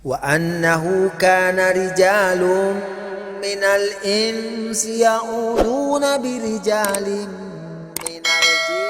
وأنه كان رجال من الإنس يعوذون برجال من الجن.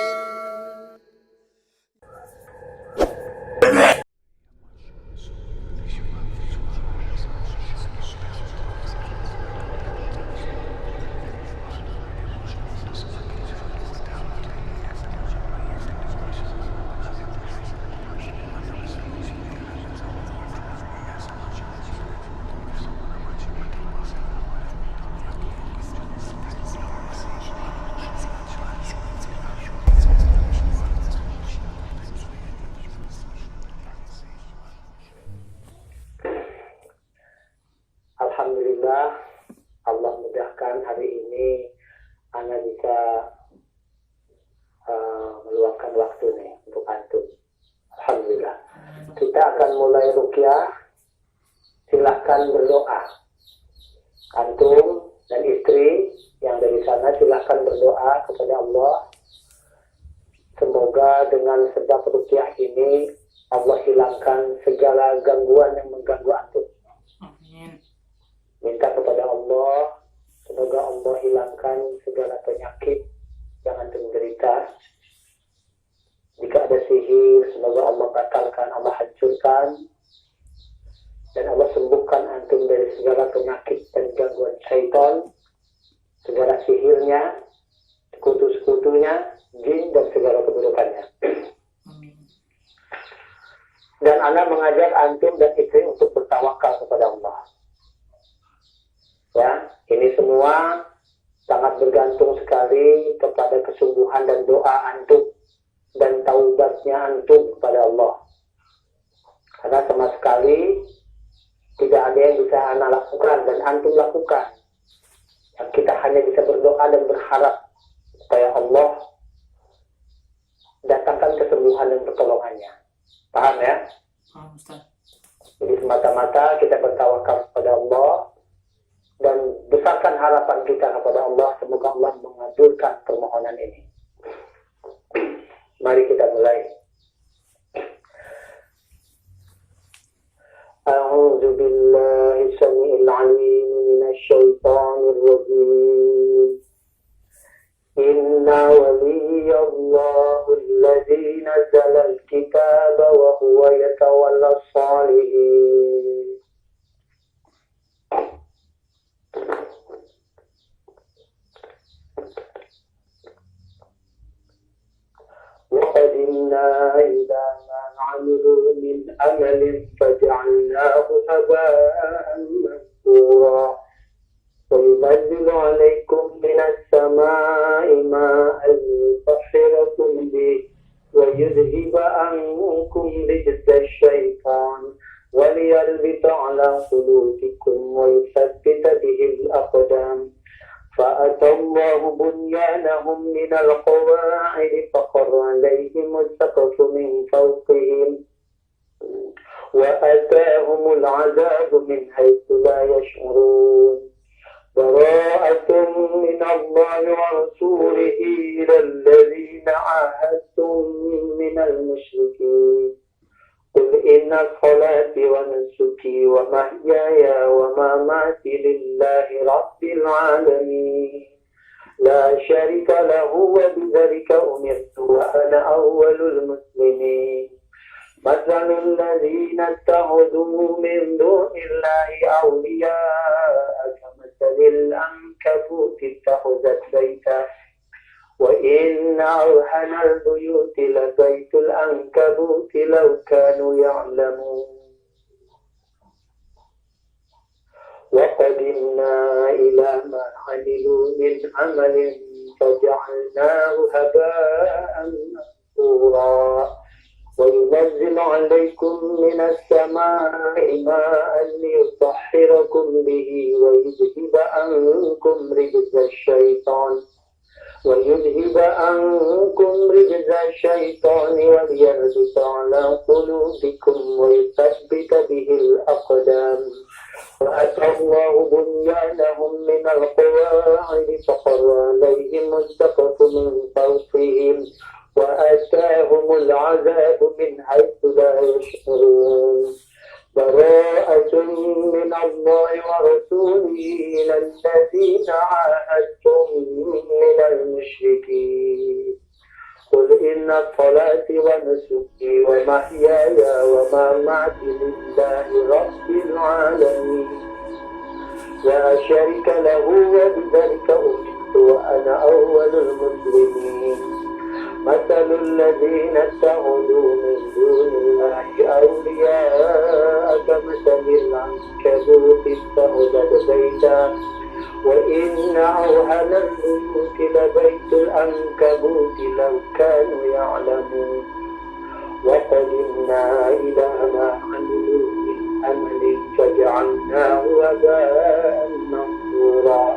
Alhamdulillah, Allah mudahkan hari ini Ana bisa meluangkan waktu nih untuk antum. Alhamdulillah. Kita akan mulai ruqyah. Silahkan berdoa. Antum dan istri yang dari sana silahkan berdoa kepada Allah. Semoga dengan sebab ruqyah ini Allah hilangkan segala gangguan yang mengganggu antum. Minta kepada Allah, semoga Allah hilangkan segala penyakit yang antum derita. Jika ada sihir, semoga Allah batalkan, Allah hancurkan. Dan Allah sembuhkan antum dari segala penyakit dan gangguan syaitan, segala sihirnya, sekutu-sekutunya, jin dan segala keburukannya. Dan Ana mengajak antum dan istri untuk bertawakal kepada Allah. Ya, ini semua sangat bergantung sekali kepada kesungguhan dan doa antum dan taubatnya antum kepada Allah. Karena sama sekali tidak ada yang bisa Ana lakukan dan antum lakukan. Yang kita hanya bisa berdoa dan berharap supaya Allah datangkan kesembuhan dan pertolongannya. Paham ya? Paham, Ustaz. Jadi semata-mata kita bertawakal kepada Allah dan besarkan harapan kita kepada Allah, semoga Allah mengabulkan permohonan ini. Mari kita mulai. A'udzu billahi samii'il 'aliim minasy syaithaanir rajiim. Inna waliyallahu alladzi nazzala al-kitaaba wa huwa yatawalla as-saalihiin. وقدمنا إلى ما عملوا من عمل فجعلناه هباء منثورا وينزل عليكم من السماء ماء ليطهركم به ويذهب عنكم رجز الشيطان وليربط على قلوبكم ويثبت به الأقدام فأتى الله بنيانهم من القواعد فخر عليهم السقف من فوقهم وأتاهم العذاب من حيث لا يشعرون براءة من الله ورسوله إلى الذين عاهدتم من المشركين قل إن صلاتي ونسكي ومحياي ومماتي لله رب العالمين لا شريك له وبذلك أمرت وأنا أول المسلمين مثل الذين اتخذوا من دون الله أولياء كمثل العنكبوت اتخذت بيتا وإن أوهن البيوت لبيت العنكبوت لو كانوا يعلمون وقدمنا إلى ما عملوا من عمل فجعلناه هباء منثورا وينزل عليكم من السماء ماء ليطهركم به ويذهب عنكم رجز الشيطان وليربط على قلوبكم ويثبت به الأقدام وأتى الله بنيانهم من القواعد فخر عليهم السقف من فوقهم وأتاهم العذاب من حيث لا يشعرون براءة من الله ورسوله إلى الذين عاهدتم من المشركين قل إن صلاتي ونسكي ومحياي ومماتي لله رب العالمين لا شريك له وبذلك أمرت وأنا أول المسلمين مثل الذين اتخذوا من دون الله أولياء كمثل العنكبوت اتخذت بيتا وإن أوهن البيوت لبيت العنكبوت لو كانوا يعلمون وقدمنا إلى ما عملوا من أمل فجعلناه هباء منثورا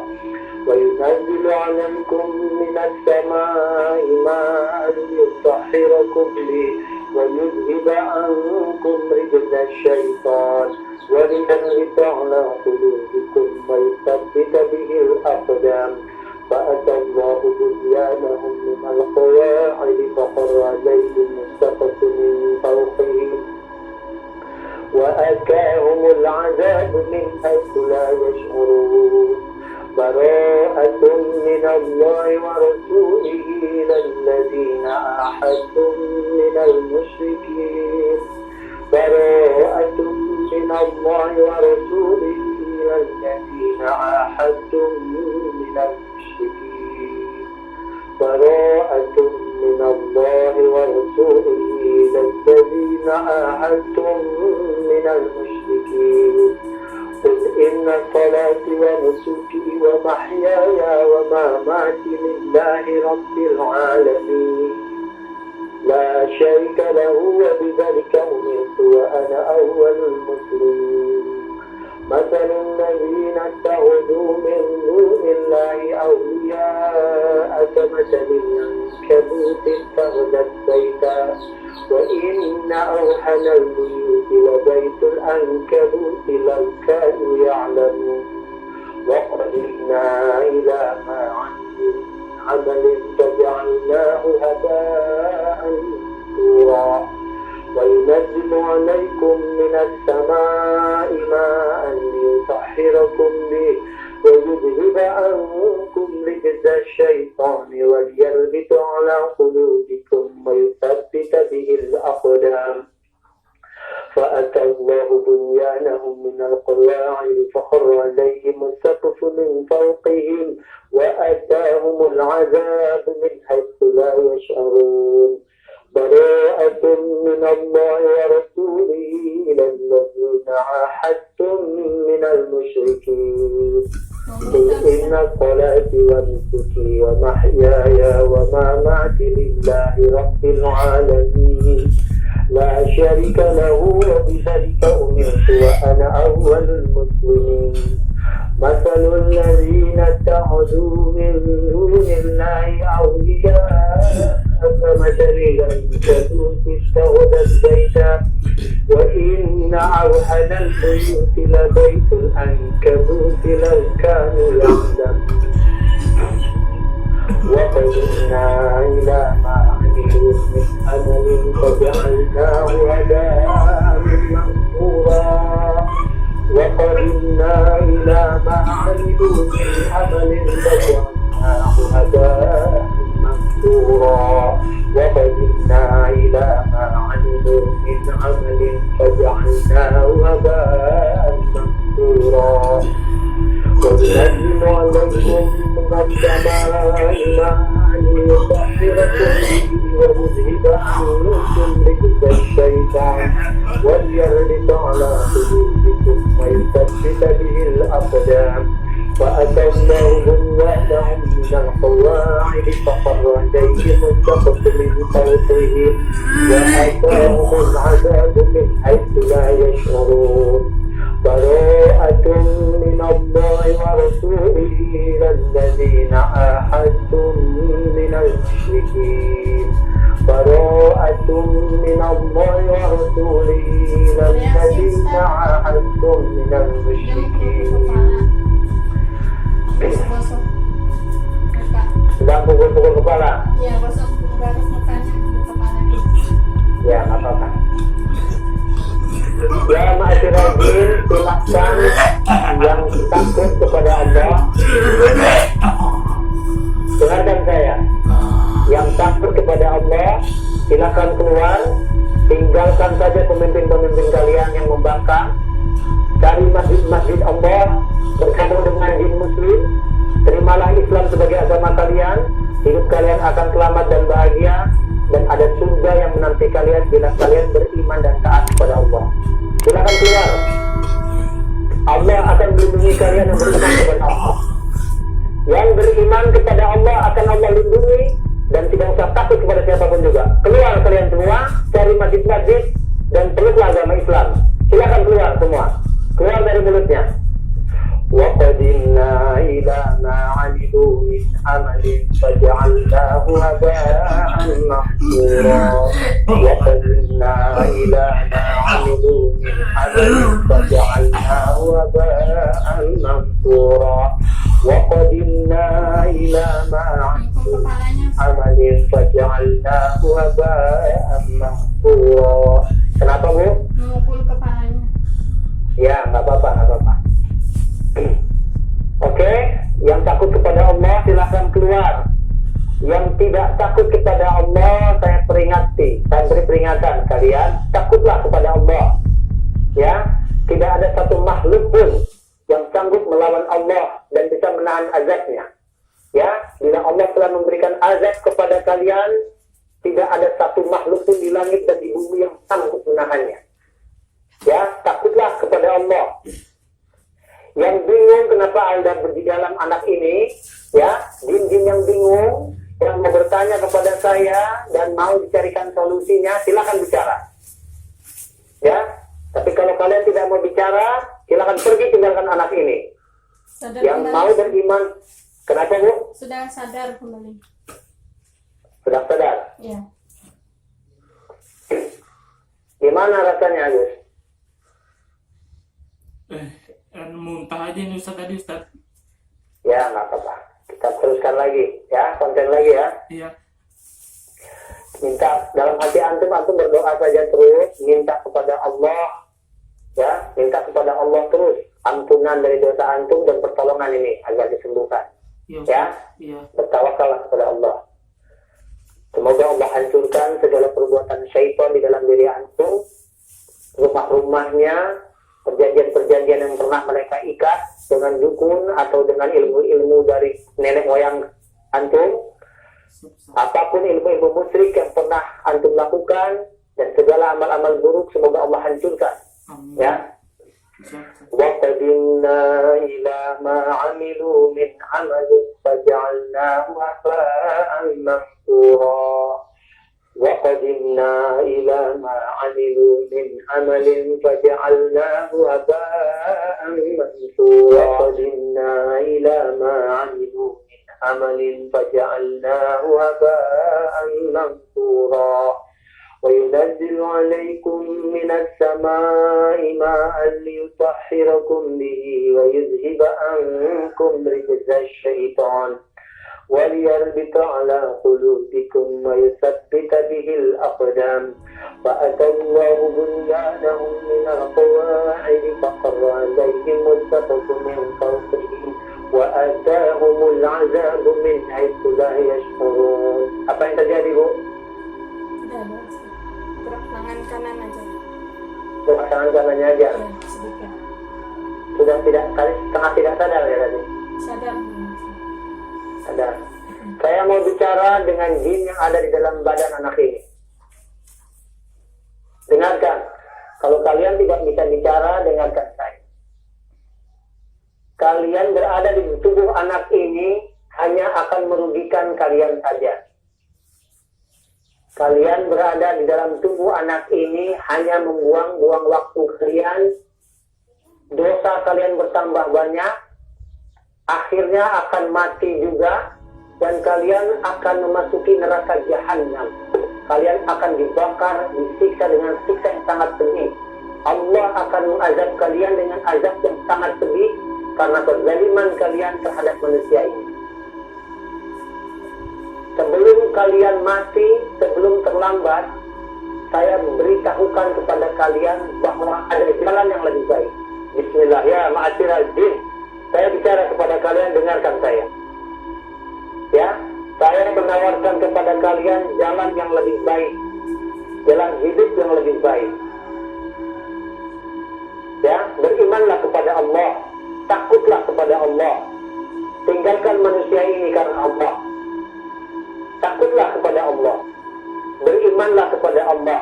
وينزل عليكم من السماء ماء ليطهركم به ويذهب عنكم رجز الشيطان وليربط على قلوبكم ويثبت به الأقدام فأتى الله بنيانهم من القواعد فخر عليهم السقف من فوقهم وأتاهم العذاب من حيث لا يشعرون براءة من الله ورسوله إلى الذين عاهدتم من المشركين براءة من الله ورسوله إلى الذين عاهدتم من المشركين براءة من الله ورسوله إلى الذين عاهدتم من المشركين قل إن صلاتي ونسكي ومحياي ومماتي لله رب العالمين لا شريك له وبذلك أمرت وأنا أول المسلمين مثل الذين اتخذوا من دون الله أولياء كمثل العنكبوت اتخذت بيتا وإن أوهن البيوت لبيت العنكبوت لو كانوا يعلمون وقدمنا إلى ما عملوا من عمل فجعلناه هباء منثورا وينزل عليكم من السماء ماء ليطهركم به ويذهب عنكم رجز الشيطان وليربط على قلوبكم ويثبت به الأقدام فأتى الله بنيانهم من القواعد فخر عليهم السقف من فوقهم وأتاهم العذاب من حيث لا يشعرون براءة من الله ورسوله إلى الذين عاهدتم من المشركين قل إن صلاتي ونسكي ومحياي ومماتي لله رب العالمين لا شريك له وبذلك أمرت وأنا أول المسلمين مثل الذين اتخذوا من دون الله أولياء كمثل العنكبوت اتخذت بيتا وإن أوهن البيوت لبيت العنكبوت لو كانوا يعلمون وقدمنا إلى ما عملوا من عمل فجعلناه هباء منثورا وقدمنا إلى ما عملوا من عمل فجعلناه هباء منثورا وقدمنا إلى ما عملوا من عمل فجعلناه هباء منثورا وينزل عليكم من السماء ماء ليطهركم به ويذهب عنكم رجز الشيطان وليربط على قلوبكم ويثبت به الأقدام فأتى الله بنيانهم من القواعد فخر عليهم السقف من فوقهم وأتاهم العذاب من حيث لا يشعرون براءة من الله ورسوله إلى الذين عاهدتم من المشركين براءة من الله ورسوله إلى الذين عاهدتم من المشركين. Sedang pukul-pukul kepala? Iya, gosok garis mukanya, kepalanya. Ya, nggak apa-apa. Ya, ma'asyiral muslimin, silahkan yang takut kepada Allah, dengarkan saya, yang takut kepada Allah silahkan keluar, tinggalkan saja pemimpin-pemimpin kalian yang membangkang, cari masjid-masjid Allah, bergabung dengan din muslim, terimalah Islam sebagai agama kalian, hidup kalian akan selamat dan bahagia, dan ada surga yang menanti kalian bila kalian beriman dan taat kepada Allah. Silakan keluar. Allah akan melindungi kalian yang beriman kepada Allah. Yang beriman kepada Allah akan Allah lindungi dan tidak usah takut kepada siapapun juga. Keluar kalian semua, cari masjid-masjid dan peluklah agama Islam. Silakan keluar semua. Keluar dari mulutnya. وَقَدِمْنَا إِلَى مَا عَمِلُوا مِنْ عَمَلٍ فَجَعَلْنَاهُ هَبَاءً مَنثُورًا وَقَدِمْنَا إِلَى مَا عَمِلُوا مِنْ عَمَلٍ فَجَعَلْنَاهُ هَبَاءً مَنثُورًا وَقَدِمْنَا إِلَى مَا عَمِلُوا مِنْ عَمَلٍ فَجَعَلْنَاهُ هَبَاءً مَنثُورًا. Kenapa, Bu? Memukul kepalanya. Ya, nggak apa-apa, nggak apa-apa. Oke, yang takut kepada Allah silahkan keluar. Yang tidak takut kepada Allah saya peringati, saya beri peringatan, kalian takutlah kepada Allah. Ya, tidak ada satu makhluk pun yang sanggup melawan Allah dan bisa menahan azabnya. Ya, bila Allah telah memberikan azab kepada kalian, tidak ada satu makhluk pun di langit dan di bumi yang sanggup menahannya. Ya, takutlah kepada Allah. Yang bingung kenapa Anda di dalam anak ini, ya, jin-jin yang bingung, yang mau bertanya kepada saya dan mau dicarikan solusinya, silakan bicara. Ya, tapi kalau kalian tidak mau bicara, silakan pergi tinggalkan anak ini. Sadar Yang kembali. mau beriman, kenapa, Bu? Sudah sadar kembali. Sudah sadar? Ya. Gimana rasanya, Agus? Muntah aja nih Ustaz tadi Ustaz. Ya, nggak apa-apa. Kita teruskan lagi, ya, konten lagi ya. Iya. Minta dalam hati antum berdoa saja terus, minta kepada Allah, ya, minta kepada Allah terus ampunan dari dosa antum dan pertolongan ini agar disembuhkan. Iya. Ya, Iya. bertawakallah kepada Allah. Semoga Allah hancurkan segala perbuatan syaitan di dalam diri antum, rumah-rumahnya, perjanjian-perjanjian yang pernah mereka ikat dengan dukun atau dengan ilmu-ilmu dari nenek moyang antum, apapun ilmu-ilmu musyrik yang pernah antum lakukan dan segala amal-amal buruk, semoga Allah hancurkan. Amin. Ya. Siap. وَقَدِمْنَا إِلَى مَا عَمِلُوا مِنْ عَمَلٍ فَجَعَلْنَاهُ هَبَاءً مَنثُورًا وَقَدِمْنَا إِلَى مَا عَمِلُوا مِنْ عَمَلٍ فَجَعَلْنَاهُ هَبَاءً مَنثُورًا وَقَدِمْنَا إِلَى مَا عَمِلُوا مِنْ عَمَلٍ فَجَعَلْنَاهُ هَبَاءً مَنثُورًا وينزل عليكم من السماء ماء ليطهركم به ويذهب عنكم رجز الشيطان وليربط على قلوبكم ويثبت به الأقدام فأتى الله بنيانهم من القواعد فقر عليهم السقف من فوقهم وأتاهم العذاب من حيث لا يشعرون. Apa yang terjadi, Bu? Tidak ada. Gerak tangan kanan aja. Gerak tangan kanannya aja. Ya, sedikit. Sudah tidak, setengah tidak sadar ya tadi. Sadar. Sadar. Saya mau bicara dengan jin yang ada di dalam badan anak ini. Dengarkan. Kalau kalian tidak bisa bicara, dengarkan saya. Kalian berada di tubuh anak ini hanya akan merugikan kalian saja. Kalian berada di dalam tubuh anak ini hanya membuang-buang waktu kalian. Dosa kalian bertambah banyak. Akhirnya akan mati juga. Dan kalian akan memasuki neraka jahanam. Kalian akan dibakar, disiksa dengan siksa yang sangat pedih. Allah akan mengazab kalian dengan azab yang sangat pedih karena kezaliman kalian terhadap manusia ini. Sebelum kalian mati, sebelum terlambat, saya beritahukan kepada kalian bahwa ada jalan yang lebih baik. Bismillahirrahmanirrahim. ma'asyiral jin, saya bicara kepada kalian, dengarkan saya. Ya, saya menawarkan kepada kalian jalan yang lebih baik, jalan hidup yang lebih baik. Ya, berimanlah kepada Allah, takutlah kepada Allah, tinggalkan manusia ini karena Allah. Takutlah kepada Allah, berimanlah kepada Allah.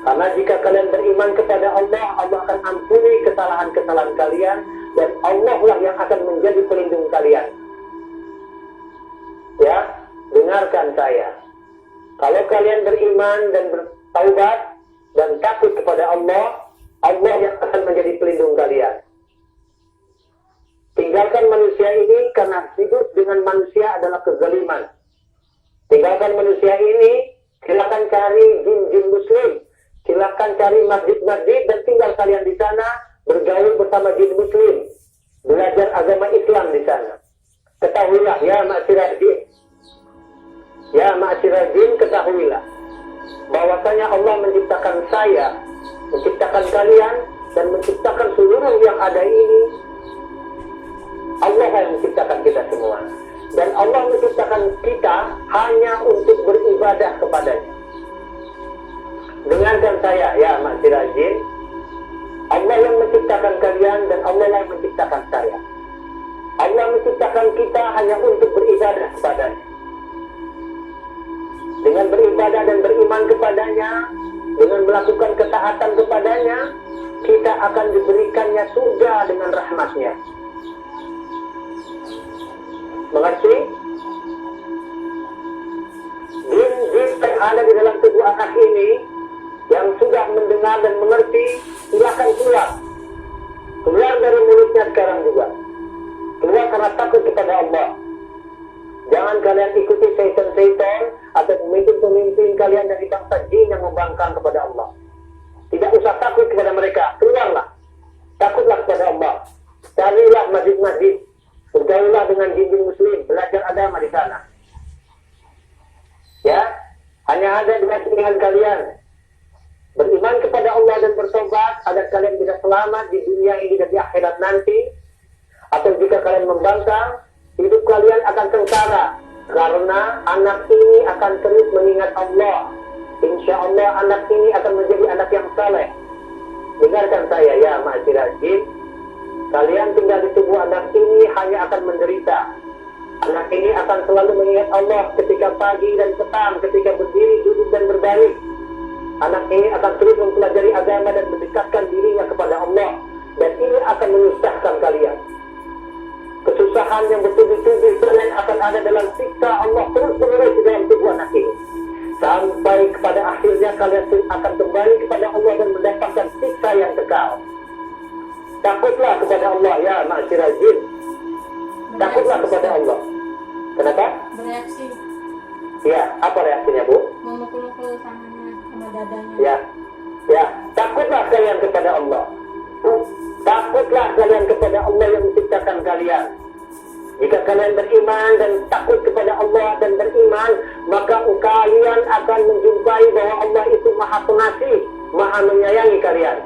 Karena jika kalian beriman kepada Allah, Allah akan ampuni kesalahan-kesalahan kalian, dan Allah lah yang akan menjadi pelindung kalian. Ya, dengarkan saya. Kalau kalian beriman dan bertaubat dan takut kepada Allah, Allah yang akan menjadi pelindung kalian. Tinggalkan manusia ini, karena hidup dengan manusia adalah kezaliman. Tinggalkan manusia ini, silakan cari jin-jin muslim, silakan cari masjid-masjid dan tinggal kalian di sana, bergaul bersama jin muslim, belajar agama Islam di sana. Ketahuilah ya ma'asyiral jin, ya ma'asyiral jin, ketahuilah bahwasanya Allah menciptakan saya, menciptakan kalian, dan menciptakan seluruh yang ada ini. Allah yang menciptakan kita semua, dan Allah menciptakan kita hanya untuk beribadah kepadanya. Dengarkan saya ya ma'asyiral jin, Allah yang menciptakan kalian dan Allah yang menciptakan saya. Allah menciptakan kita hanya untuk beribadah kepadanya. Dengan beribadah dan beriman kepadanya, dengan melakukan ketaatan kepadanya, kita akan diberikannya surga dengan rahmatnya. Mengerti? Jin-jin yang ada di dalam tubuh anak ini, yang sudah mendengar dan mengerti, silakan keluar. Keluar dari mulutnya sekarang juga. Keluar karena takut kepada Allah. Jangan kalian ikuti syaitan-syaitan atau pemimpin-pemimpin kalian dari bangsa jin yang membangkang kepada Allah. Tidak usah takut kepada mereka. Keluarlah. Takutlah kepada Allah. Carilah masjid-masjid. Bergaulah dengan jin-jin muslim. Belajar agama di sana. Ya. Hanya ada dua pilihan kalian. Beriman kepada Allah dan bertobat agar kalian bisa selamat di dunia ini dan di akhirat nanti. Atau jika kalian membangkang, hidup kalian akan sengsara karena anak ini akan terus mengingat Allah. Insya Allah anak ini akan menjadi anak yang saleh. Dengarkan saya ya ma'asyiral jin, kalian tinggal di tubuh anak ini hanya akan menderita. Anak ini akan selalu mengingat Allah ketika pagi dan petang, ketika berdiri, duduk dan berbaring. Anak ini akan terus mempelajari agama dan mendekatkan dirinya kepada Allah, dan ini akan menyusahkan kalian. Kesusahan yang bertubi-tubi kalian akan ada dalam siksa Allah terus-menerus di dalam tubuh anak ini. Sampai kepada akhirnya kalian akan kembali kepada Allah dan mendapatkan siksa yang kekal. Takutlah kepada Allah ya ma'asyiral jin. Takutlah kepada Allah. Kenapa? Bereaksi. Ya, apa reaksinya Bu? Memukul-mukul tangannya sama dadanya. Ya, ya, takutlah kalian kepada Allah. Takutlah kalian kepada Allah yang menciptakan kalian. Jika kalian beriman dan takut kepada Allah dan beriman, maka kalian akan menjumpai bahwa Allah itu Maha Pengasih, Maha menyayangi kalian.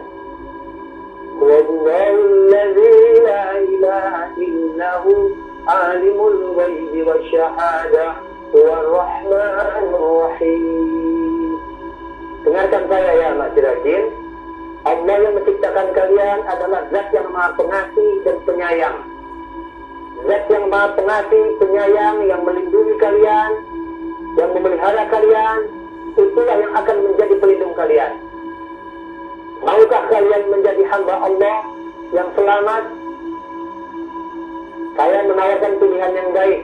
Wallahu alladzi la ilaha illahu alimul ghaibi wasyahadah huwar rahmanur rahim. Dengarkan saya ya ma'asyiral jin. Allah yang menciptakan kalian adalah zat yang maha pengasih dan penyayang. Zat yang maha pengasih, penyayang, yang melindungi kalian, yang memelihara kalian, itulah yang akan menjadi pelindung kalian. Maukah kalian menjadi hamba Allah yang selamat? Saya menawarkan pilihan yang baik.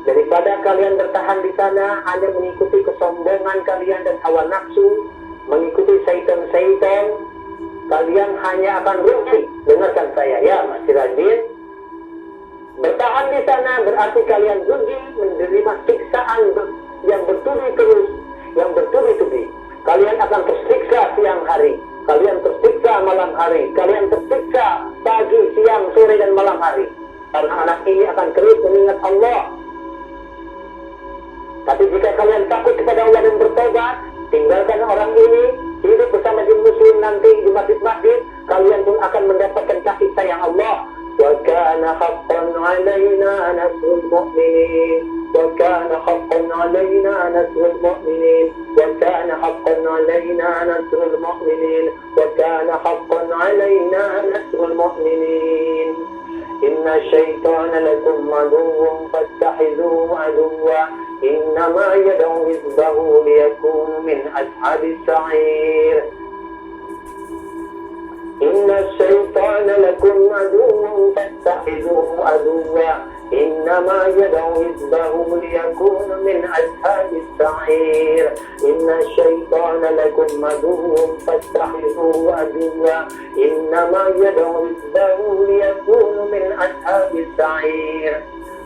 Daripada kalian bertahan di sana hanya mengikuti kesombongan kalian dan hawa nafsu, mengikuti syaitan-syaitan, kalian hanya akan rugi. Dengarkan saya ya ma'asyiral jin. Bertahan di sana berarti kalian rugi, menerima siksaan yang bertubi-tubi, yang bertubi-tubi. Kalian akan tersiksa siang hari, kalian tersiksa malam hari, kalian tersiksa pagi, siang, sore dan malam hari. Karena anak ini akan terus mengingat Allah. Tapi jika kalian takut kepada Allah dan bertobat, tinggalkan orang ini, hidup bersama jin muslim nanti di masjid-masjid, kalian pun akan mendapatkan kasih sayang Allah. وكان حقا علينا نصر المؤمنين وكان حقا علينا نصر المؤمنين وكان حقا علينا نصر المؤمنين وكان حقا علينا نصر المؤمنين إن الشيطان لكم عدو فاتخذوه عدوا إنما يدعو حزبه ليكون من أصحاب السعير إن الشيطان لكم عدو فاتخذوه عدوا إنما يدعو حزبه ليكون من أصحاب السعير إن الشيطان لكم عدو فاتخذوه عدوا إنما يدعو حزبه ليكون من أصحاب السعير.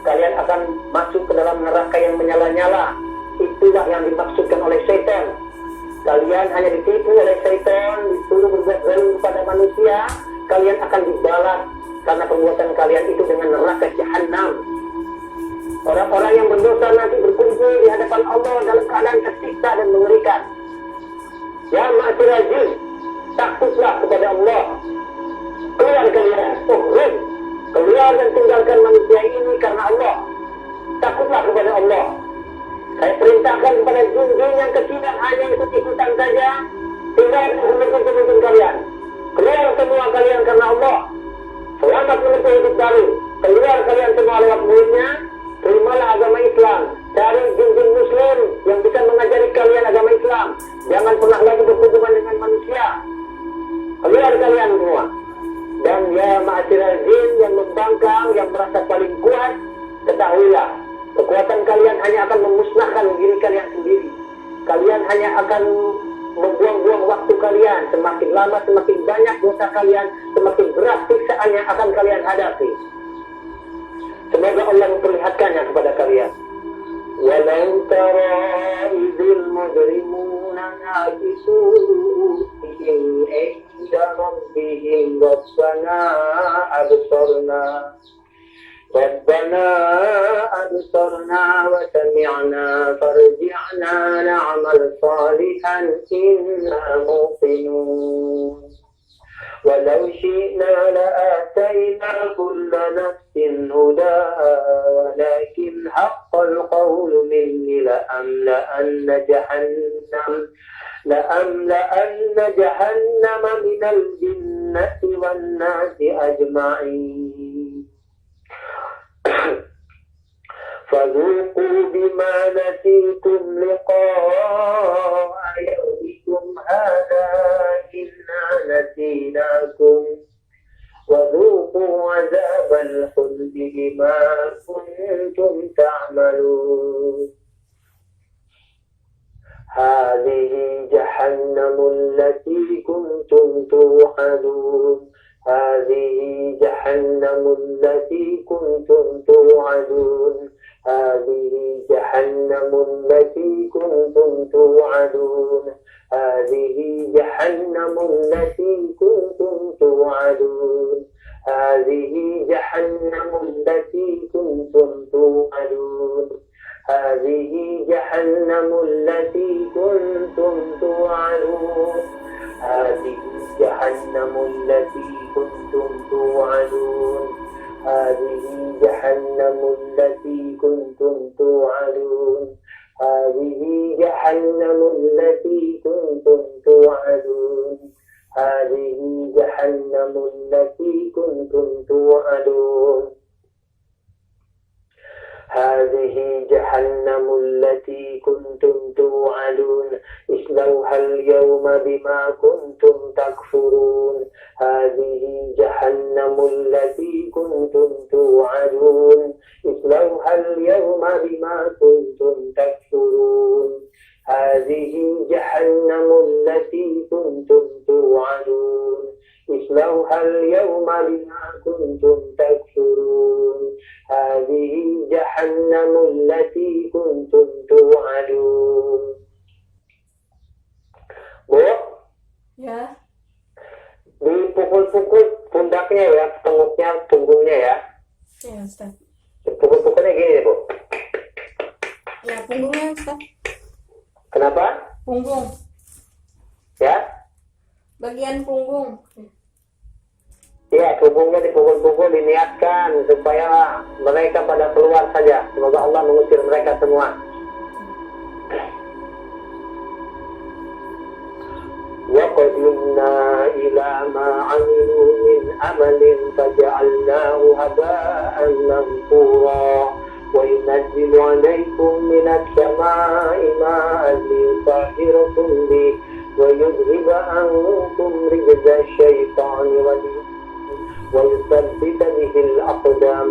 Kalian akan masuk ke dalam neraka yang menyala-nyala. Itulah yang dimaksudkan oleh syaitan. Kalian hanya ditipu oleh syaitan, disuruh berbuat zalim kepada manusia. Kalian akan dibalas karena perbuatan kalian itu dengan neraka jahanam. Orang-orang yang berdosa nanti berkumpul di hadapan Allah dalam keadaan tersiksa dan mengerikan. Ya ma'asyiral jin, takutlah kepada Allah. Keluar kalian, keluar dan tinggalkan manusia ini karena Allah. Takutlah kepada Allah. Saya perintahkan kepada jin-jin yang kecil hanya ikut-ikutan saja. Tinggalkan pemimpin-pemimpin kalian. Keluar semua kalian karena Allah. Selamat menempuh hidup baru. Keluar kalian semua lewat mulutnya. Terimalah agama Islam. Cari jin-jin muslim yang bisa mengajari kalian agama Islam. Jangan pernah lagi berhubungan dengan manusia. Keluar kalian semua. Dan ya ma'asyiral jin yang membangkang, yang merasa paling kuat, ketahuilah, kekuatan kalian hanya akan memusnahkan diri kalian sendiri. Kalian hanya akan membuang-buang waktu kalian. Semakin lama semakin banyak dosa kalian, semakin berat siksaan yang akan kalian hadapi. Semoga Allah memperlihatkannya kepada kalian. Walau tara idzil mujrimuna nakisu inda rabbihim rabbana absarna wa sami'na farji'na na'mal salihan inna muqinun. ولو شئنا لآتينا كل نفس هداها ولكن حق القول مني لأملأن جهنم من الجنة والناس أجمعين فذوقوا بما نسيتم لقاء يومكم هذا إنا نسيناكم وذوقوا عذاب الخلد بما كنتم تعملون هذه جهنم التي كنتم توعدون هذه جهنم التي كنتم توعدون هذه جهنم التي كنتم توعدون هذه جهنم التي كنتم توعدون هذه جهنم التي كنتم توعدون هذه جهنم التي كنتم توعدون هذه جهنم التي كنتم توعدون هذه جهنم التي كنتم توعدون هذه جهنم التي كنتم توعدون هذه جهنم التي كنتم توعدون هذه جهنم التي كنتم توعدون اصلوها اليوم بما كنتم تكفرون هذه جهنم التي كنتم توعدون اصلوها اليوم بما كنتم تكفرون هذه جهنم التي كنتم توعدون اصلوها اليوم بما كنتم تكفرون هذه جهنم التي كنتم توعدون. Bu, Ya. dipukul-pukul pundaknya ya, tenguknya, punggungnya ya. Ya, Ustaz. Pukul-pukulnya gini Bu. Ya, punggungnya, Ustaz. Kenapa? Punggung. Ya? Bagian punggung. Iya, punggung. punggungnya dipukul-pukul, diniatkan supaya mereka pada keluar saja. Semoga Allah mengusir mereka semua. وَقَدِمْنَا إِلَى مَا عَمِلُوا مِنْ عَمَلٍ فَجَعَلْنَاهُ هَبَاءً مَنْثُورًا وَيُنَزِّلُ عَلَيْكُمْ مِنَ السَّمَاءِ مَاءً لِيُطَهِّرَكُمْ بِهِ وَيُذْهِبَ عَنْكُمْ رِجْزَ الشَّيْطَانِ وَيُثَبِّتَ بِهِ الْأَقْدَامَ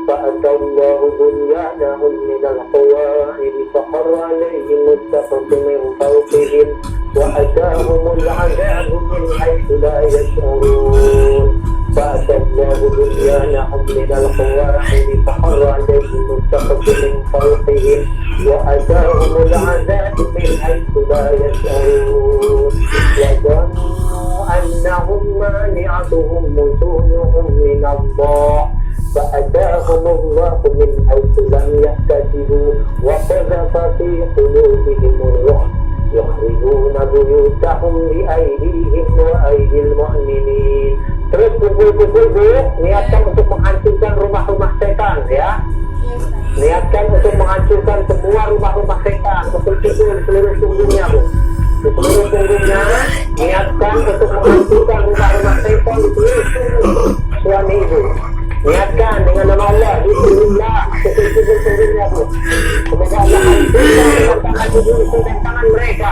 فَأَتَى اللَّهُ بُنْيَانَهُمْ مِنَ الْقَوَاعِدِ فَخَرَّ عَلَيْهِمُ السَّقْفُ مِنْ فَوْقِهِمْ وَأَتَاهُمُ الْعَذَابُ مِنْ حَيْثُ لَا يَشْعُرُونَ فَأَتَى اللَّهُ بُنْيَانَهُمْ مِنَ الْقَوَاعِدِ فَخَرَّ عَلَيْهِمُ السَّقْفُ مِنْ فَوْقِهِمْ وَأَتَاهُمُ الْعَذَابُ مِنْ حَيْثُ لَا يَشْعُرُونَ وَظَنُّوا أَنَّهُمْ مَانِعَتُهُمْ حُصُونُهُمْ مِنَ اللَّهِ فأتاهم الله من حيث لم يحتسبوا وقذف في قلوبهم الرعب يخربون بيوتهم بأيديهم وأيدي المؤمنين. Terus kumpul-kumpul bu, niatkan untuk menghancurkan rumah-rumah setan ya. Niatkan untuk menghancurkan semua rumah-rumah setan. Kumpul-kumpul seluruh punggungnya bu. Di seluruh punggungnya niatkan untuk menghancurkan rumah-rumah setan di seluruh punggung suami ibu. Niatkan dengan nama Allah, bismillah, sesuai-suainya bu. Semoga Allah hancurkan dengan tangan ibu itu dan tangan mereka.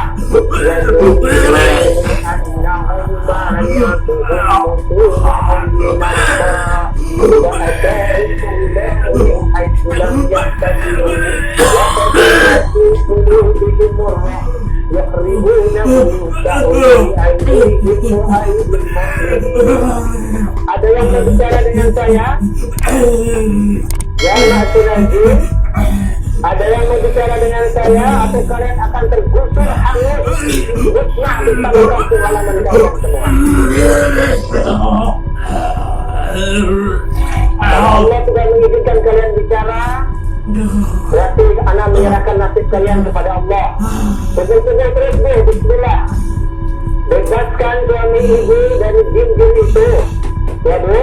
Ada yang mau bicara dengan saya? Ya, masih lagi. Ada yang mau bicara dengan saya atau kalian akan tergusur hangus musnah di kampung halaman kalian semua? Kalau Allah sudah mengizinkan kalian bicara, berarti anak menyerahkan nasib kalian kepada Allah. Pukul-pukul terus bu, bismillah. Bebaskan suami ibu dari jin-jin itu. Ya bu,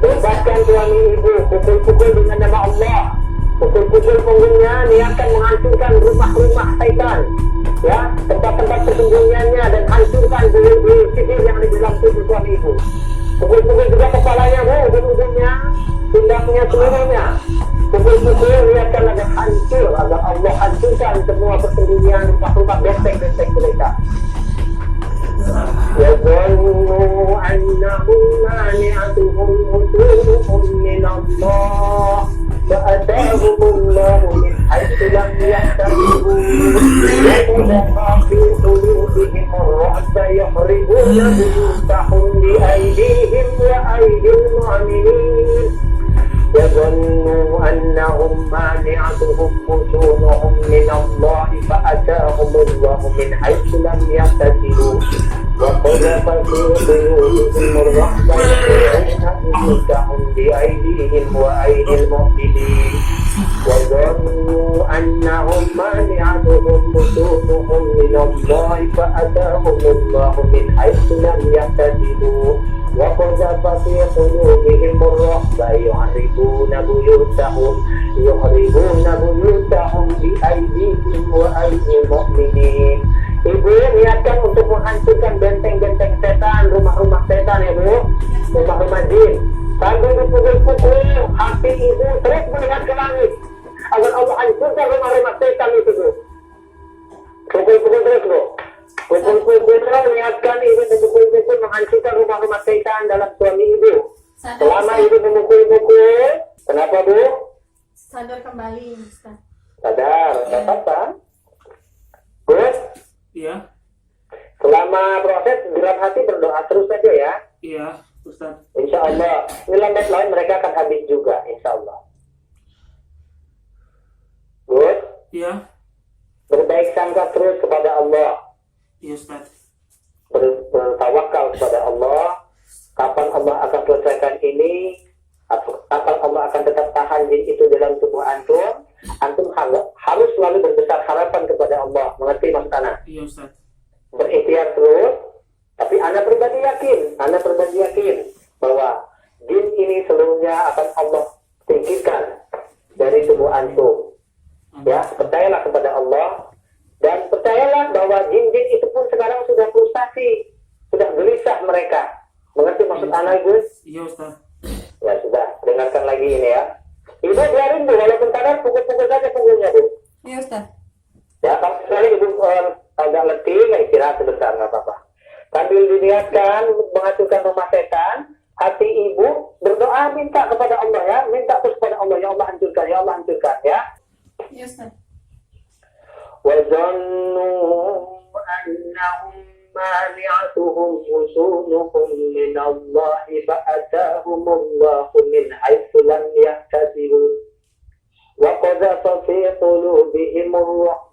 bebaskan suami ibu. Pukul-pukul dengan nama Allah. Pukul-pukul punggungnya, niatkan menghancurkan rumah-rumah setan. Ya, tempat-tempat persembunyiannya dan hancurkan bulu-bulu sihir yang di dalam tubuh suami ibu. Pukul-pukul juga kepalanya bu, punggungnya, pindahnya seluruhnya. Pukul-pukul niatkan agar hancur, agar Allah hancurkan semua persembunyian rumah-rumah benteng-benteng mereka. وَظَنُّوا أَنَّهُمْ مَانِعَتُهُمْ حُصُونُهُمْ مِنَ اللَّهِ فَأَتَاهُمُ اللَّهُ مِنْ حَيْثُ لَمْ يَحْتَسِبُوا وَقَذَفَ فِي قُلُوبِهِمُ الرُّعْبَ يَخْرِبُونَ بُيُوتَهُمْ بِأَيْدِيهِمْ وَأَيْدِي الْمُؤْمِنِينَ وَظَنُّوا أَنَّهُمْ مَانِعَتُهُمْ حُصُونُهُمْ مِنَ اللَّهِ فَأَتَاهُمُ اللَّهُ مِنْ حَيْثُ لَمْ يَحْتَسِبُوا وَقَذَفَ فِي قُلُوبِهِمُ الرُّعْبَ يَخْرِبُونَ بُيُوتَهُمْ بِأَيْدِيهِمْ وَأَيْدِي الْمُؤْمِنِينَ وَظَنُّوا أَنَّهُمْ مَانِعَتُهُمْ حُصُونُهُمْ مِنَ اللَّهِ فَأَتَاهُمُ اللَّهُ مِنْ حَيْثُ لَمْ يَحْتَسِبُوا وَقَذَفَ فِي قُلُوبِهِمُ الرُّعْبَ يُخْرِبُونَ بُيُوتَهُمْ بِأَيْدِيهِمْ وَأَيْدِي الْمُؤْمِنِينَ. Ibu niatkan untuk menghancurkan benteng-benteng setan, rumah-rumah setan ya bu, rumah-rumah jin. Sambil dipukul-pukul, hati ibu terus melihat ke langit agar Allah hancurkan rumah-rumah setan itu bu. Pukul-pukul terus bu. Pukul-pukul niatkan ibu memukul-pukul menghancurkan rumah-rumah setan dalam suami ibu. Selama ibu memukul-pukul, kenapa bu? Sadar kembali, Ustaz. Sadar, tidak apa-apa. Bu? Iya. Selama proses dalam hati berdoa terus saja ya. Iya, Ustaz. Insya Allah. Ini lambat lain mereka akan habis juga, insya Allah. Good. Iya. Berbaik sangka terus kepada Allah. Iya, Ustaz. Bertawakal kepada Allah. Kapan Allah akan selesaikan ini? Kapan Allah akan tetap tahan jin itu dalam tubuh antum? Antum harus selalu berbesar harapan kepada Allah. Mengerti maksud anak? Iya, Ustaz. Berikhtiar terus. Tapi anak pribadi yakin bahwa jin sesungguhnya akan Allah tinggikan dari tubuh antum. Ya, percayalah kepada Allah dan percayalah bahwa jin-jin itu pun sekarang sudah frustasi, sudah gelisah mereka. Mengerti maksud anak Ibu? Iya Ustaz. Ya sudah, dengarkan lagi ini ya. Ibu biarin Bu, walaupun kadang pukul-pukul saja punggungnya Bu. Iya Ustaz. Ya, kalau sekali Ibu agak letih, ya istirahat sebentar, nggak apa-apa. Sambil diniatkan menghancurkan rumah setan, hati Ibu berdoa minta kepada Allah ya, minta terus kepada Allah, ya Allah hancurkan, ya Allah hancurkan ya. Iya Ustaz. وَظَنُّوا أَنَّهُمْ مَانِعَتُهُمْ حُصُونُهُمْ مِنَ اللَّهِ فَأَتَاهُمُ اللَّهُ مِنْ حَيْثُ لَمْ يَحْتَسِبُوا وَقَذَفَ فِي قُلُوبِهِمُ الرُّعْبَ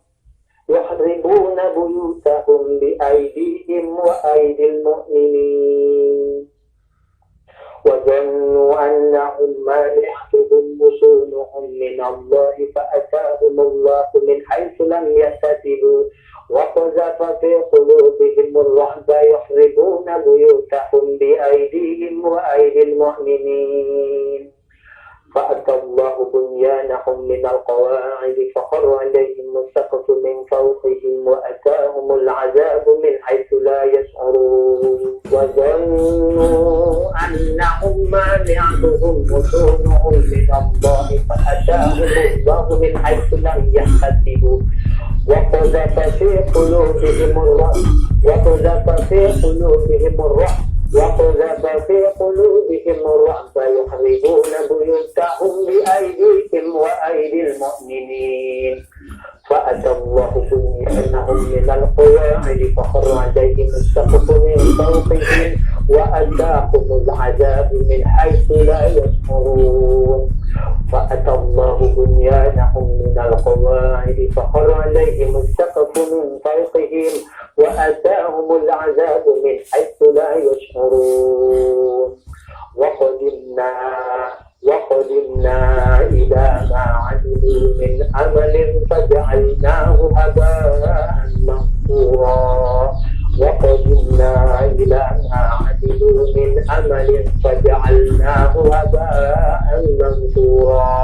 يُخْرِبُونَ بُيُوتَهُمْ بِأَيْدِيهِمْ وَأَيْدِي الْمُؤْمِنِينَ وَظَنُّوا أَنَّهُمْ مَانِعَتُهُمْ حُصُونُهُمْ مِنَ اللَّهِ فَأَتَاهُمُ اللَّهُ مِنْ حَيْثُ لَمْ يَحْتَسِبُوا وَقَذَفَ فِي قُلُوبِهِمُ الرُّعْبَ يُخْرِبُونَ بُيُوتَهُمْ بِأَيْدِيهِمْ وَأَيْدِي الْمُؤْمِنِينَ فَأَتَى اللَّهُ بُنْيَانَهُمْ مِنَ الْقَوَاعِدِ فَخَرَّ عَلَيْهِمُ السَّقْفُ مِنْ فَوْقِهِمْ وَأَتَاهُمُ الْعَذَابُ مِنْ حَيْثُ لَا يَشْعُرُونَ وَظَنُّوا أَنَّهُمْ مَانِعَتُهُمْ حُصُونُهُمْ مِنَ اللَّهِ فَأَتَاهُمُ اللَّهُ مِنْ حَيْثُ لَمْ يَحْتَسِبُوا وَقَذَفَ فِي قُلُوبِهِمُ الرُّعْبَ وَقَذَفَ فِي قُلُوبِهِمُ الرُّعْبَ وَقَذَفَ فِي قُلُوبِهِمُ الرُّعْبَ يُخْرِبُونَ بُيُوتَهُمْ بِأَيْدِيهِمْ وَأَيْدِي الْمُؤْمِنِينَ فَأَتَى اللَّهُ بُنْيَانَهُمْ مِنَ الْقَوَاعِدِ فَخَرَّ عَلَيْهِمُ السَّقْفُ مِنْ فَوْقِهِمْ وَأَتَاهُمُ الْعَذَابُ مِنْ حَيْثُ لَا يَشْعُرُونَ فَأَتَى اللَّهُ بُنْيَانَهُمْ مِنَ الْقَوَاعِدِ فَخَرَّ عَلَيْهِمُ السَّقْفُ مِنْ فَوْقِهِمْ وَأَتَاهُمُ الْعَذَابُ مِنْ حَيْثُ لَا يَشْعُرُونَ وَقَدِمْنَا إِلَى مَا عَمِلُوا مِنْ عَمَلٍ فَجَعَلْنَاهُ هَبَاءً مَنْثُورًا وَقَدِمْنَا إِلَى مَا عَمِلُوا مِنْ عَمَلٍ فَجَعَلْنَاهُ هَبَاءً مَنْثُورًا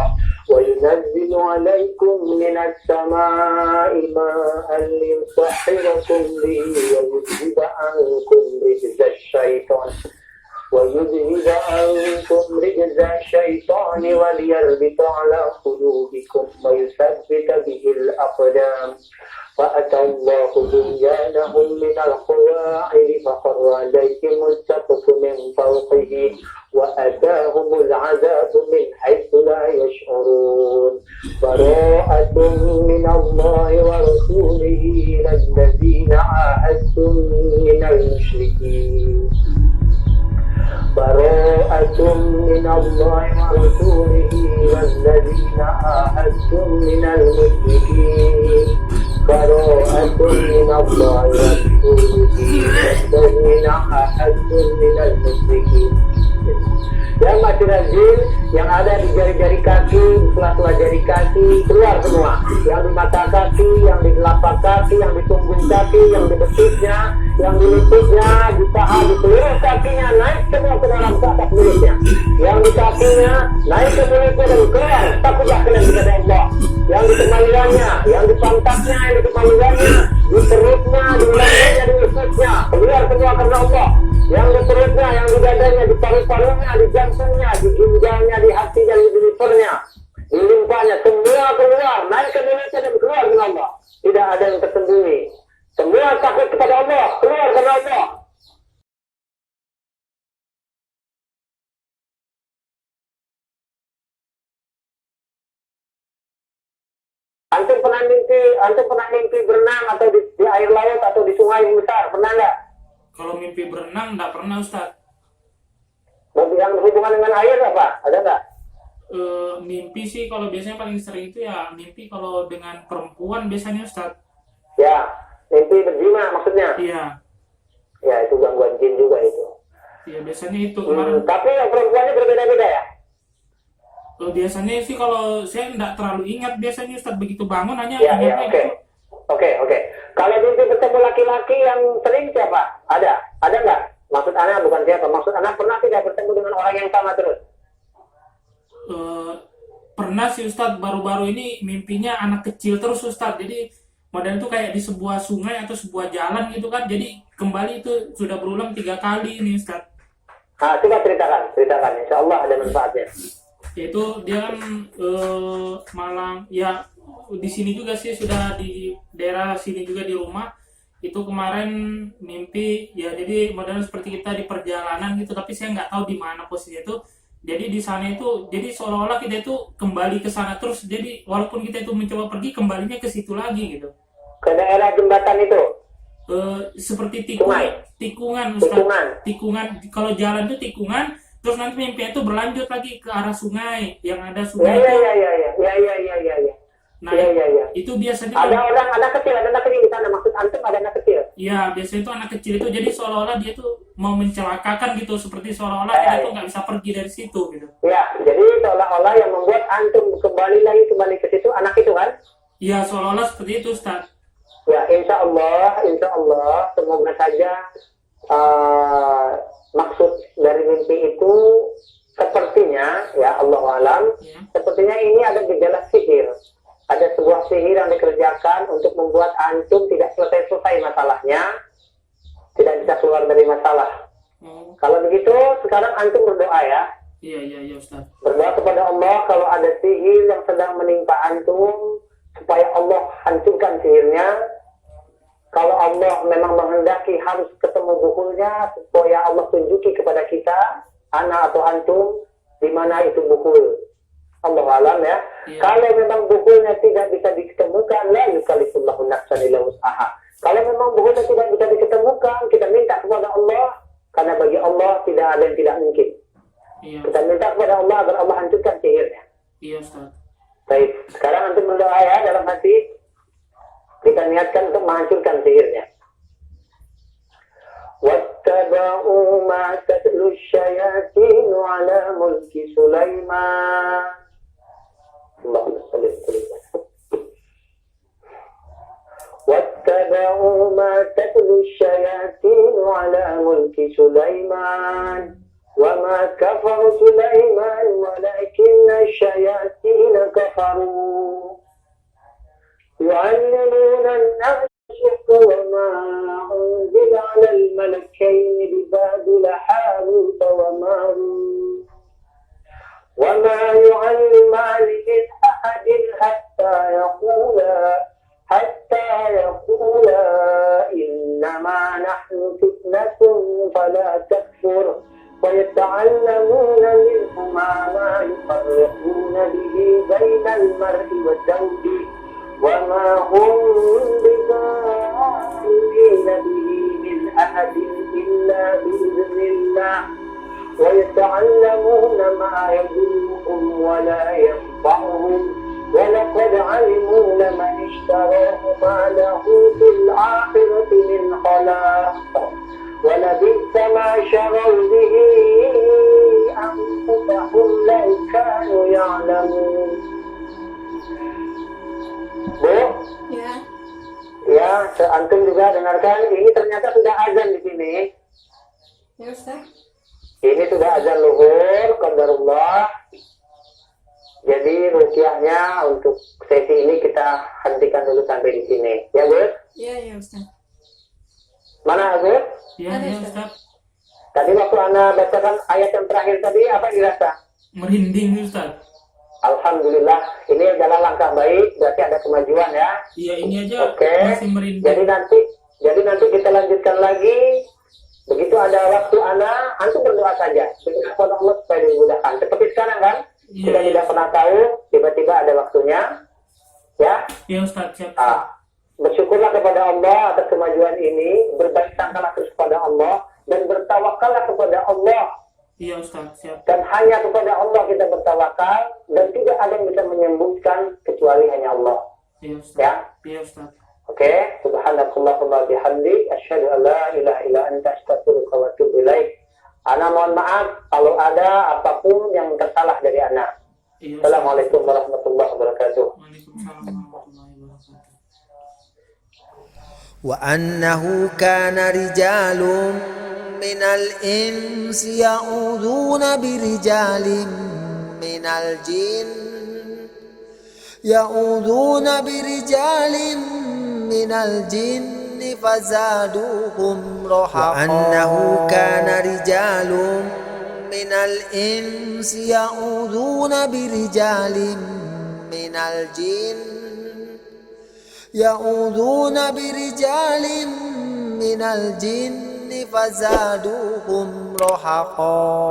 وَيُنَزِّلُ عَلَيْكُمْ مِنَ السَّمَاءِ مَاءً لِيُطَهِّرَكُمْ بِهِ وَيُذْهِبَ عَنكُمْ رِجْزَ الشَّيْطَانِ وَلِيَرْبِطَ عَلَى قُلُوبِكُمْ وَيُثَبِّتَ بِهِ الْأَقْدَامَ فَأَتَى اللَّهُ بُنْيَانَهُمْ مِنَ الْقَوَاعِدِ فَخَرَّ عَلَيْهِمُ السَّقْفُ مِنْ فَوْقِهِمْ وَأَتَاهُمُ الْعَذَابُ مِنْ حَيْثُ لَا يَشْعُرُونَ بَرَاءَةٌ مِنَ اللَّهِ وَرَسُولِهِ إِلَى الَّذِينَ عَاهَدتُّم مِّنَ الْمُشْرِكِينَ بَرَاءَةٌ مِّنَ اللَّهِ وَرَسُولِهِ إِلَى الَّذِينَ عَاهَدتُّم مِّنَ الْمُشْرِكِينَ بَرَاءَةٌ مِّنَ اللَّهِ وَرَسُولِهِ إِلَى الَّذِينَ عَاهَدتُّم مِّنَ الْمُشْرِكِينَ. Yang masyarakat jin yang ada di jari-jari kaki, di sela-sela jari kaki keluar semua. Yang di mata kaki, yang di telapak kaki, yang di punggung kaki, yang di betisnya, yang di lututnya, di paha, di seluruh kakinya naik semua ke dalam ke atas mulutnya. Yang di kakinya naik ke mulutnya dan keluar. Takutlah kalian kepada Allah. Yang di kemaluannya, yang di pantatnya, yang di kemaluannya, di perutnya, di lambungnya, di ususnya keluar semua karena Allah. Yang di perutnya, yang di dadanya, di paru-parunya, di jantungnya, di ginjalnya, di hatinya, di livernya, di limpahnya, semua keluar, naik ke mulutnya dan keluar dengan Allah. Tidak ada yang tersembunyi. Semua takut kepada Allah, keluar karena Allah. Antum pernah mimpi berenang atau di air laut atau di sungai yang besar, pernah nggak? Kalau mimpi berenang nggak pernah Ustaz. Yang berhubungan dengan air apa? Ada nggak? Mimpi sih kalau biasanya paling sering itu ya mimpi kalau dengan perempuan biasanya Ustaz. Ya, mimpi berzina maksudnya? Iya. Ya, itu gangguan jin juga itu. Iya biasanya itu kemarin. Tapi yang perempuannya berbeda-beda ya? Biasanya sih kalau saya nggak terlalu ingat biasanya Ustaz begitu bangun hanya Ya, ingatnya oke. gitu. Oke. Kalau mimpi bertemu laki-laki yang sering siapa? Ada nggak? Maksud anak bukan siapa. Maksud anak pernah tidak bertemu dengan orang yang sama terus? pernah sih Ustadz baru-baru ini mimpinya anak kecil terus Ustadz. Jadi model itu kayak di sebuah sungai atau sebuah jalan gitu kan. Jadi kembali itu sudah berulang 3 kali ini Ustadz. Coba ceritakan. Insya Allah ada manfaatnya. Yaitu dia kan malang ya di sini juga sih, sudah di daerah sini juga di rumah. Itu kemarin mimpi ya, jadi modelnya seperti kita di perjalanan gitu, tapi saya nggak tahu di mana posisinya itu. Jadi di sana itu, jadi seolah-olah kita itu kembali ke sana terus. Jadi walaupun kita itu mencoba pergi, kembalinya ke situ lagi gitu. Ke daerah jembatan itu? Seperti Sungai? tikungan Ustaz. Tikungan. Kalau jalan itu tikungan, terus nanti mimpinya itu berlanjut lagi ke arah sungai. Yang ada sungai itu. Ya. Nah, itu biasanya ada anak kecil di sana. Maksud antum ada anak kecil? Iya, biasanya itu anak kecil itu jadi seolah-olah dia tuh mau mencelakakan gitu, seperti seolah-olah dia tuh nggak bisa pergi dari situ gitu. Ya, jadi seolah-olah yang membuat antum kembali ke situ anak itu kan? Iya, seolah-olah seperti itu, Ustaz. Ya, insya Allah, semoga saja maksud dari mimpi itu sepertinya, ya Allah alam, sepertinya ini ada gejala sihir. Ada sebuah sihir yang dikerjakan untuk membuat antum tidak selesai masalahnya, tidak bisa keluar dari masalah. Kalau begitu, sekarang antum berdoa ya. Iya Ustaz. Berdoa kepada Allah kalau ada sihir yang sedang menimpa antum, supaya Allah hancurkan sihirnya. Kalau Allah memang menghendaki harus ketemu bukulnya, supaya Allah tunjuki kepada kita, anak atau antum, di mana itu bukul. Allah alam ya. Kalau memang bukulnya tidak bisa diketemukan, la yukallifullahu nafsan illa wus'aha. Kalau memang bukulnya tidak bisa diketemukan, kita minta kepada Allah, karena bagi Allah tidak ada yang tidak mungkin. Kita minta kepada Allah agar Allah hancurkan sihirnya. Iya Ustaz. Baik, sekarang antum berdoa ya dalam hati. Kita niatkan untuk menghancurkan sihirnya. وَاتَّبَعُوا مَا تَتْلُو الشَّيَاطِينُ عَلَى مُلْكِ سُلَيْمَانَ وَاتَّبَعُوا مَا تَتْلُو الشَّيَاطِينُ عَلَى مُلْكِ سُلَيْمَانَ وَمَا كَفَرَ سُلَيْمَانُ وَلَكِنَّ الشَّيَاطِينَ كَفَرُوا يعلمون الناس الشرك وما أنزل على الملكين ببابل هاروت وماروت وما يعلمان من أحد حتى يقولا إنما نحن فتنة فلا تكفر ويتعلمون منهما ما يفرقون به بين المرء وزوجه وما هم بضارين به من أحد إلا بإذن الله ويتعلمون ما يضرهم ولا ينفعهم ولقد علموا لمن اشتراه ما له في الآخرة من خلاق ولبئس ما شروا به أنفسهم لو كانوا يعلمون. Bu, ya, antum juga dengarkan. Ini ternyata sudah azan di sini. Ya Ustaz. Ini sudah azan luhur, qadarullah. Jadi ruqyahnya untuk sesi ini kita hentikan dulu sampai di sini. Ya, Bu? Iya Ustaz. Mana, Bu? Iya Ustaz. Tadi waktu Anda bacakan ayat yang terakhir tadi, apa dirasa? Merinding Ustaz. Alhamdulillah, ini adalah langkah baik, berarti ada kemajuan ya. Iya, ini aja masih merinding. Jadi nanti kita lanjutkan lagi. Begitu ada waktu antum berdoa saja. Berdoa kepada Allah supaya dimudahkan. Seperti sekarang kan, kita tidak pernah tahu, tiba-tiba ada waktunya. Ya. Iya Ustaz, siap. Bersyukurlah kepada Allah atas kemajuan ini, berbaik sangkalah terus kepada Allah, dan bertawakallah kepada Allah. Iya Ustaz, siap. Dan hanya kepada Allah kita bertawakal, dan tidak ada yang bisa menyembuhkan kecuali hanya Allah. Iya Ustaz. Ya? Iya Ustaz. Oke, subhanakallahumma bihamdik, asyhadu an la ilaha illa anta, astaghfiruka wa atubu ilaik. Ana mohon maaf kalau ada apapun yang tersalah dari ana. Iya, Assalamualaikum warahmatullahi wabarakatuh. Waalaikumsalam warahmatullahi wabarakatuh. وأنه كان رجال من الإنس يعوذون برجال من الجن يعوذون برجال من الجن فزادوهم رهقا وأنه كان رجال من الإنس يعوذون برجال من الجن من الجن فزادوهم رهقا